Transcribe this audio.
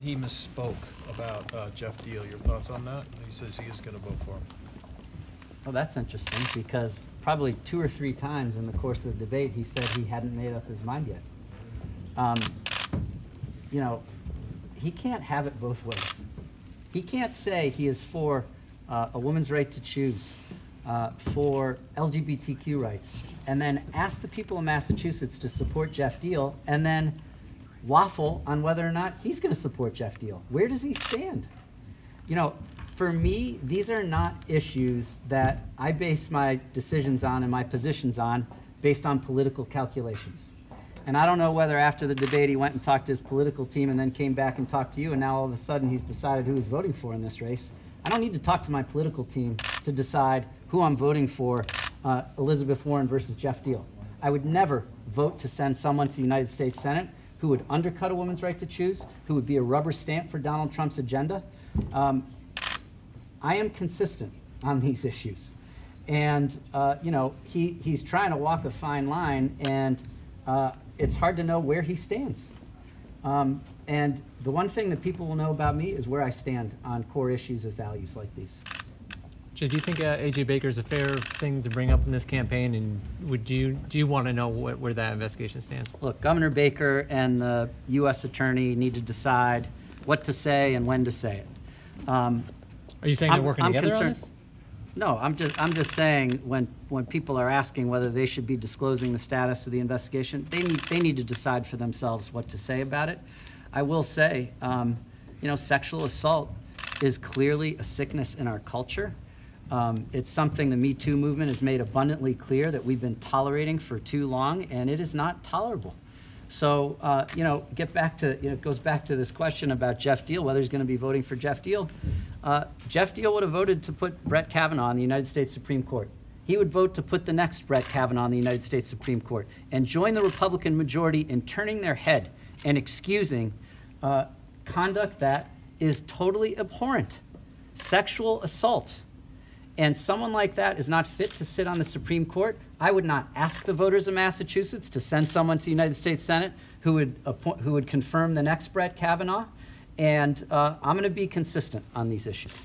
He misspoke about Geoff Diehl. Your thoughts on that? He says he is going to vote for him. Well, that's interesting because probably 2 or 3 times in the course of the debate he said he hadn't made up his mind yet. You know, he can't have it both ways. He can't say he is for a woman's right to choose, for LGBTQ rights, and then ask the people of Massachusetts to support Geoff Diehl, and then waffle on whether or not he's going to support Geoff Diehl. Where does he stand? You know, for me, these are not issues that I base my decisions on and my positions on based on political calculations. And I don't know whether after the debate he went and talked to his political team and then came back and talked to you, and now all of a sudden he's decided who he's voting for in this race. I don't need to talk to my political team to decide who I'm voting for, Elizabeth Warren versus Geoff Diehl. I would never vote to send someone to the United States Senate who would undercut a woman's right to choose, who would be a rubber stamp for Donald Trump's agenda. I am consistent on these issues. And, you know, he's trying to walk a fine line, and it's hard to know where he stands. And the one thing that people will know about me is where I stand on core issues of values like these. Jay, do you think A.J. Baker is a fair thing to bring up in this campaign, and do you want to know where that investigation stands? Look, Governor Baker and the U.S. Attorney need to decide what to say and when to say it. Are you saying they're working together on this? No, I'm just saying when people are asking whether they should be disclosing the status of the investigation, they need to decide for themselves what to say about it. I will say, you know, sexual assault is clearly a sickness in our culture. It's something the Me Too movement has made abundantly clear that we've been tolerating for too long, and it is not tolerable. So, you know, get back to, you know, it goes back to this question about Geoff Diehl, whether he's going to be voting for Geoff Diehl. Geoff Diehl would have voted to put Brett Kavanaugh on the United States Supreme Court. He would vote to put the next Brett Kavanaugh on the United States Supreme Court and join the Republican majority in turning their head and excusing conduct that is totally abhorrent. Sexual assault. And someone like that is not fit to sit on the Supreme Court. I would not ask the voters of Massachusetts to send someone to the United States Senate who would confirm the next Brett Kavanaugh. And I'm going to be consistent on these issues.